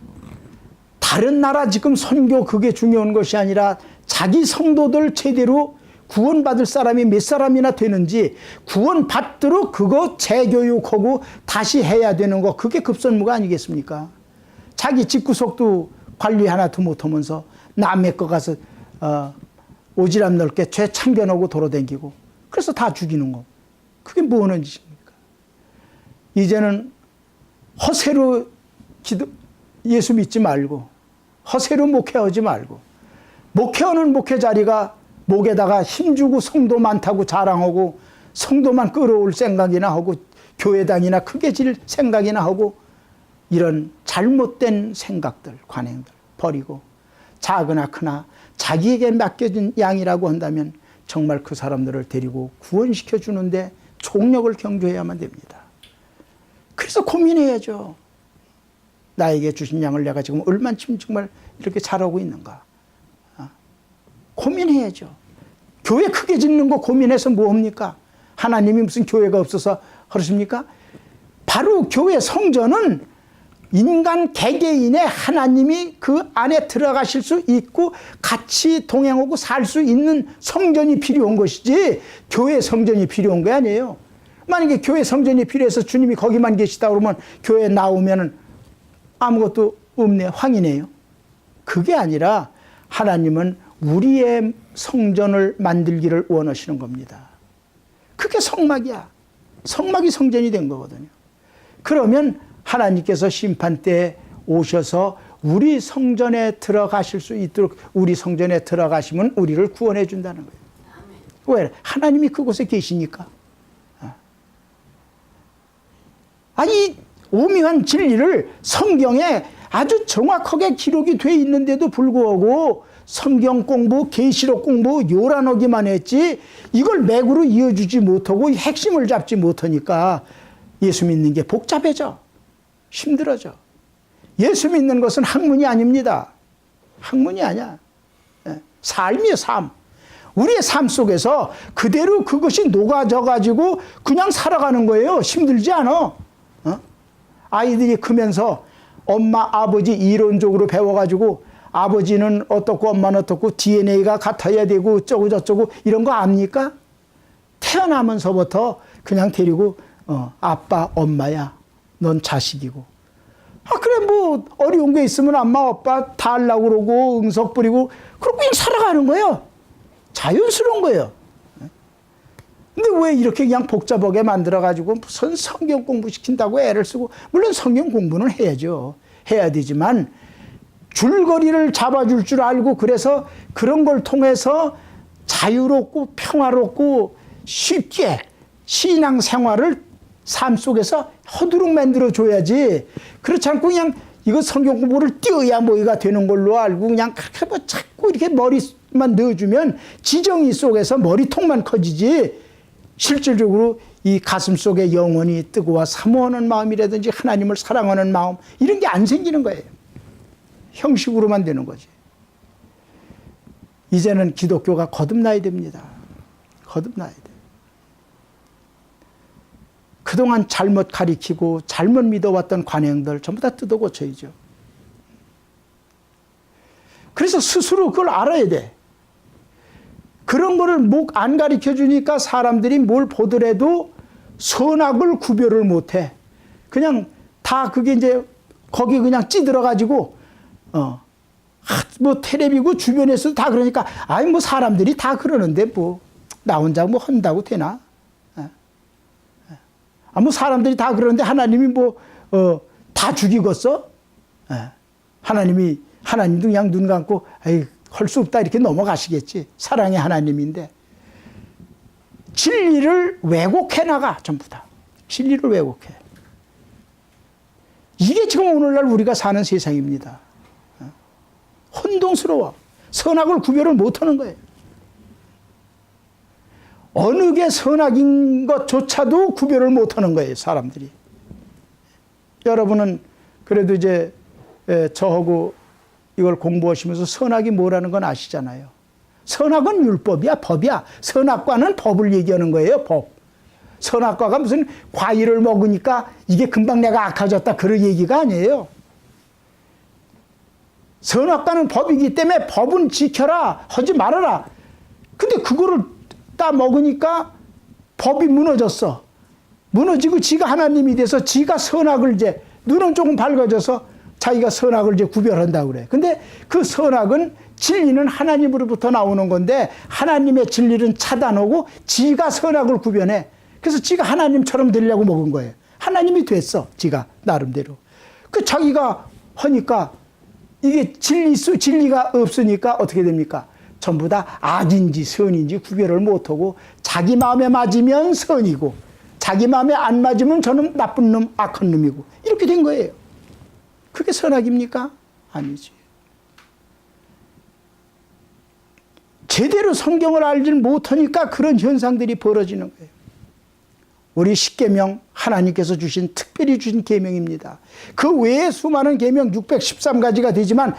다른 나라 지금 선교 그게 중요한 것이 아니라 자기 성도들 제대로 구원받을 사람이 몇 사람이나 되는지 구원받도록 그거 재교육하고 다시 해야 되는 거 그게 급선무가 아니겠습니까? 자기 집구석도 관리 하나도 못하면서 남의 거 가서 오지랖 넓게 죄 참견하고 돌아다니고 그래서 다 죽이는 거. 그게 뭐 하는 짓입니까? 이제는 허세로 예수 믿지 말고 허세로 목회하지 말고 목회하는 목회 자리가 목에다가 힘주고 성도 많다고 자랑하고 성도만 끌어올 생각이나 하고 교회당이나 크게 질 생각이나 하고 이런 잘못된 생각들, 관행들 버리고 작으나 크나 자기에게 맡겨진 양이라고 한다면 정말 그 사람들을 데리고 구원시켜 주는데 총력을 경주해야만 됩니다. 그래서 고민해야죠. 나에게 주신 양을 내가 지금 얼만큼 정말 이렇게 잘하고 있는가. 고민해야죠. 교회 크게 짓는 거 고민해서 뭐합니까? 하나님이 무슨 교회가 없어서 그러십니까? 바로 교회 성전은 인간 개개인의 하나님이 그 안에 들어가실 수 있고 같이 동행하고 살 수 있는 성전이 필요한 것이지 교회 성전이 필요한 게 아니에요. 만약에 교회 성전이 필요해서 주님이 거기만 계시다 그러면 교회 나오면은 아무것도 없네, 황이네요. 그게 아니라 하나님은 우리의 성전을 만들기를 원하시는 겁니다. 그게 성막이야. 성막이 성전이 된 거거든요. 그러면 하나님께서 심판 때에 오셔서 우리 성전에 들어가실 수 있도록 우리 성전에 들어가시면 우리를 구원해 준다는 거예요. 왜? 하나님이 그곳에 계시니까. 아니 오묘한 진리를 성경에 아주 정확하게 기록이 돼 있는데도 불구하고 성경 공부, 계시록 공부 요란하기만 했지 이걸 맥으로 이어주지 못하고 핵심을 잡지 못하니까 예수 믿는 게 복잡해져. 힘들어져. 예수 믿는 것은 학문이 아닙니다. 학문이 아니야. 삶이에요, 삶. 우리의 삶 속에서 그대로 그것이 녹아져-가지고 그냥 살아가는 거예요. 힘들지 않아. 아이들이 크면서 엄마, 아버지 이론적으로 배워가지고 아버지는 어떻고 엄마는 어떻고 DNA가 같아야 되고 어쩌고 저쩌고 이런 거 압니까? 태어나면서부터 그냥 데리고 아빠, 엄마야. 넌 자식이고. 그래 뭐 어려운 게 있으면 엄마, 아빠 다 하려고 그러고 응석 부리고 그러고 그냥 살아가는 거예요. 자연스러운 거예요. 근데 왜 이렇게 그냥 복잡하게 만들어가지고 무슨 성경 공부 시킨다고 애를 쓰고 물론 성경 공부는 해야죠. 해야 되지만 줄거리를 잡아줄 줄 알고 그래서 그런 걸 통해서 자유롭고 평화롭고 쉽게 신앙생활을 삶 속에서 허두룩 만들어줘야지 그렇지 않고 그냥 이거 성경 공부를 띄어야 뭐가 되는 걸로 알고 그냥 그렇게 뭐 자꾸 이렇게 머리만 넣어주면 지정이 속에서 머리통만 커지지 실질적으로 이 가슴 속에 영원히 뜨거워 사모하는 마음이라든지 하나님을 사랑하는 마음 이런 게 안 생기는 거예요. 형식으로만 되는 거지. 이제는 기독교가 거듭나야 됩니다. 거듭나야 돼. 그동안 잘못 가리키고 잘못 믿어왔던 관행들 전부 다 뜯어 고쳐야죠. 그래서 스스로 그걸 알아야 돼. 그런 거를 목 안 가르쳐 주니까 사람들이 뭘 보더라도 선악을 구별을 못 해. 그냥 다 그게 이제 거기 그냥 찌들어가지고, 뭐 텔레비고 주변에서도 다 그러니까, 아이 뭐 사람들이 다 그러는데 뭐, 나 혼자 뭐 한다고 되나? 뭐 사람들이 다 그러는데 하나님이 뭐, 다 죽이겠어? 하나님도 그냥 눈 감고, 아이, 할 수 없다 이렇게 넘어가시겠지. 사랑의 하나님인데. 진리를 왜곡해 나가, 전부 다. 진리를 왜곡해. 이게 지금 오늘날 우리가 사는 세상입니다. 혼동스러워. 선악을 구별을 못하는 거예요. 어느 게 선악인 것조차도 구별을 못하는 거예요, 사람들이. 여러분은 그래도 이제 저하고 이걸 공부하시면서 선악이 뭐라는 건 아시잖아요. 선악은 율법이야, 법이야. 선악과는 법을 얘기하는 거예요, 법. 선악과가 무슨 과일을 먹으니까 이게 금방 내가 악해졌다 그런 얘기가 아니에요. 선악과는 법이기 때문에 법은 지켜라, 하지 말아라. 근데 그거를 딱 먹으니까 법이 무너졌어. 무너지고 지가 하나님이 돼서 지가 선악을 이제 눈은 조금 밝아져서 자기가 선악을 이제 구별한다고 그래. 근데 그 선악은 진리는 하나님으로부터 나오는 건데 하나님의 진리는 차단하고 지가 선악을 구별해. 그래서 지가 하나님처럼 되려고 먹은 거예요. 하나님이 됐어, 지가 나름대로. 그 자기가 하니까 이게 진리가 없으니까 어떻게 됩니까? 전부 다 악인지 선인지 구별을 못하고 자기 마음에 맞으면 선이고 자기 마음에 안 맞으면 저는 나쁜 놈, 악한 놈이고 이렇게 된 거예요. 그게 선악입니까? 아니지. 제대로 성경을 알지 못하니까 그런 현상들이 벌어지는 거예요. 우리 십계명 하나님께서 주신 특별히 주신 계명입니다. 그 외에 수많은 계명 613가지가 되지만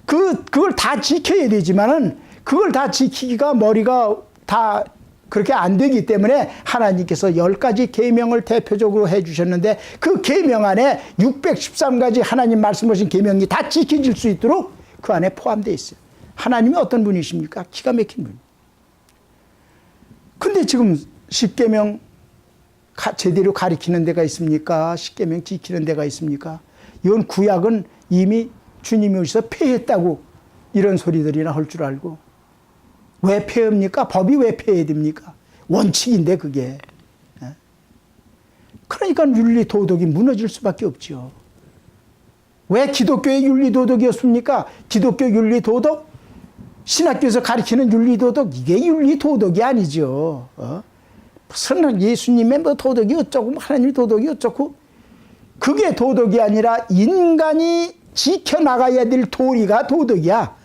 그걸 다 지켜야 되지만은 그걸 다 지키기가 머리가 다 그렇게 안 되기 때문에 하나님께서 10가지 계명을 대표적으로 해 주셨는데 그 계명 안에 613가지 하나님 말씀하신 계명이 다 지켜질 수 있도록 그 안에 포함되어 있어요. 하나님이 어떤 분이십니까? 기가 막힌 분. 근데 지금 십계명 제대로 가리키는 데가 있습니까? 십계명 지키는 데가 있습니까? 이건 구약은 이미 주님이 오셔서 폐했다고 이런 소리들이나 할 줄 알고. 왜 폐합니까? 법이 왜 폐해야 됩니까? 원칙인데 그게. 그러니까 윤리 도덕이 무너질 수밖에 없죠. 왜 기독교의 윤리 도덕이었습니까? 기독교 윤리 도덕? 신학교에서 가르치는 윤리 도덕? 이게 윤리 도덕이 아니죠. 무슨 예수님의 뭐 도덕이 어쩌고 하나님의 도덕이 어쩌고 그게 도덕이 아니라 인간이 지켜나가야 될 도리가 도덕이야.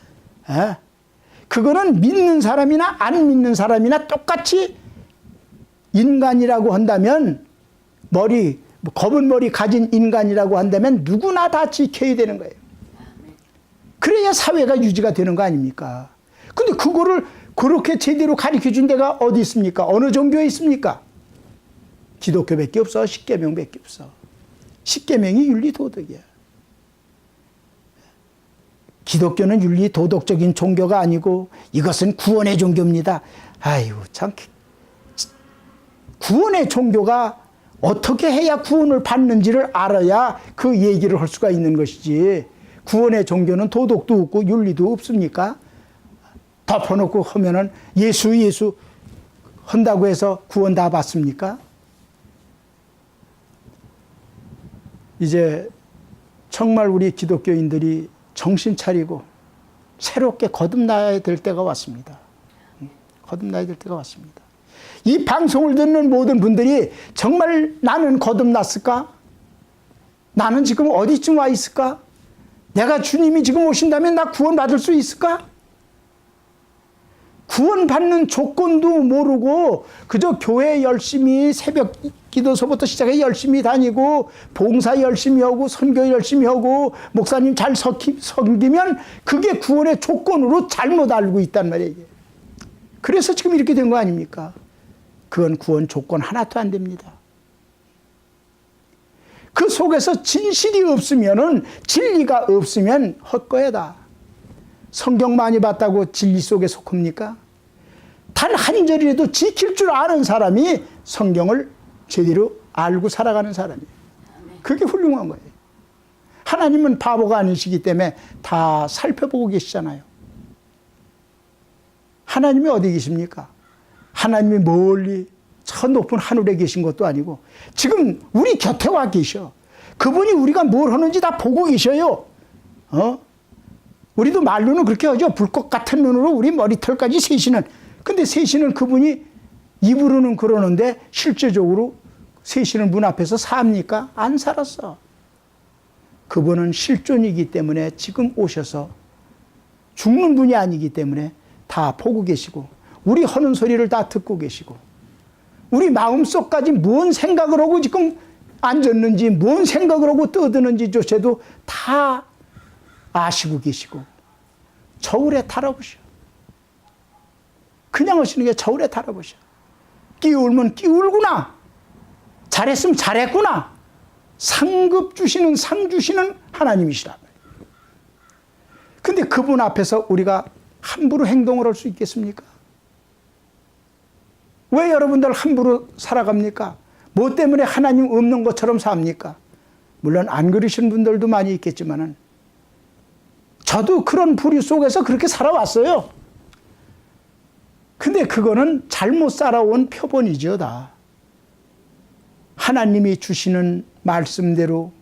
그거는 믿는 사람이나 안 믿는 사람이나 똑같이 인간이라고 한다면 검은 머리 가진 인간이라고 한다면 누구나 다 지켜야 되는 거예요. 그래야 사회가 유지가 되는 거 아닙니까? 근데 그거를 그렇게 제대로 가르쳐 준 데가 어디 있습니까? 어느 종교에 있습니까? 기독교밖에 없어. 십계명밖에 없어. 십계명이 윤리 도덕이야. 기독교는 윤리 도덕적인 종교가 아니고 이것은 구원의 종교입니다. 아이고 참 구원의 종교가 어떻게 해야 구원을 받는지를 알아야 그 얘기를 할 수가 있는 것이지. 구원의 종교는 도덕도 없고 윤리도 없습니까? 덮어놓고 하면은 예수 한다고 해서 구원 다 받습니까? 이제 정말 우리 기독교인들이 정신 차리고 새롭게 거듭나야 될 때가 왔습니다. 거듭나야 될 때가 왔습니다. 이 방송을 듣는 모든 분들이 정말 나는 거듭났을까? 나는 지금 어디쯤 와 있을까? 내가 주님이 지금 오신다면 나 구원 받을 수 있을까? 구원받는 조건도 모르고 그저 교회 열심히 새벽 기도서부터 시작해 열심히 다니고 봉사 열심히 하고 선교 열심히 하고 목사님 잘 섬기면 그게 구원의 조건으로 잘못 알고 있단 말이에요. 그래서 지금 이렇게 된 거 아닙니까? 그건 구원 조건 하나도 안 됩니다. 그 속에서 진실이 없으면은, 진리가 없으면 헛거야다. 성경 많이 봤다고 진리 속에 속합니까? 단 한 절이라도 지킬 줄 아는 사람이 성경을 제대로 알고 살아가는 사람이에요. 그게 훌륭한 거예요. 하나님은 바보가 아니시기 때문에 다 살펴보고 계시잖아요. 하나님이 어디 계십니까? 하나님이 멀리 저 높은 하늘에 계신 것도 아니고 지금 우리 곁에 와 계셔. 그분이 우리가 뭘 하는지 다 보고 계셔요. 우리도 말로는 그렇게 하죠. 불꽃 같은 눈으로 우리 머리털까지 세시는. 근데 세시는 그분이 입으로는 그러는데 실제적으로 세시는 문 앞에서 삽니까? 안 살았어. 그분은 실존이기 때문에 지금 오셔서 죽는 분이 아니기 때문에 다 보고 계시고 우리 하는 소리를 다 듣고 계시고 우리 마음속까지 뭔 생각을 하고 지금 앉았는지 뭔 생각을 하고 떠드는지조차도 다 아시고 계시고 저울에 달아보셔. 그냥 하시는 게 저울에 달아보셔. 끼울면 끼울구나. 잘했으면 잘했구나. 상급 주시는 상 주시는 하나님이시라. 근데 그분 앞에서 우리가 함부로 행동을 할 수 있겠습니까? 왜 여러분들 함부로 살아갑니까? 뭐 때문에 하나님 없는 것처럼 삽니까? 물론 안 그러신 분들도 많이 있겠지만은 저도 그런 부류 속에서 그렇게 살아왔어요. 근데 그거는 잘못 살아온 표본이죠, 다. 하나님이 주시는 말씀대로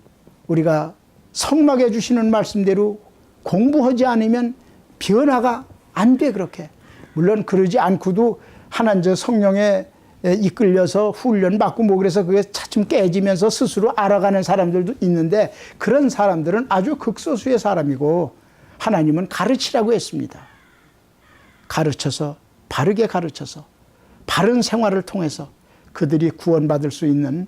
우리가 성막에 주시는 말씀대로 공부하지 않으면 변화가 안 돼, 그렇게. 물론 그러지 않고도 하나님 성령에 이끌려서 훈련받고 뭐 그래서 그게 차츰 깨지면서 스스로 알아가는 사람들도 있는데 그런 사람들은 아주 극소수의 사람이고 하나님은 가르치라고 했습니다. 가르쳐서 바르게 가르쳐서 바른 생활을 통해서 그들이 구원받을 수 있는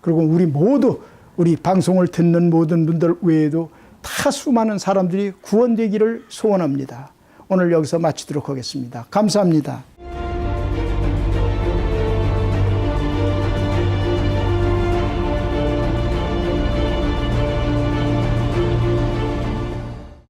그리고 우리 모두 우리 방송을 듣는 모든 분들 외에도 다 수많은 사람들이 구원되기를 소원합니다. 오늘 여기서 마치도록 하겠습니다. 감사합니다.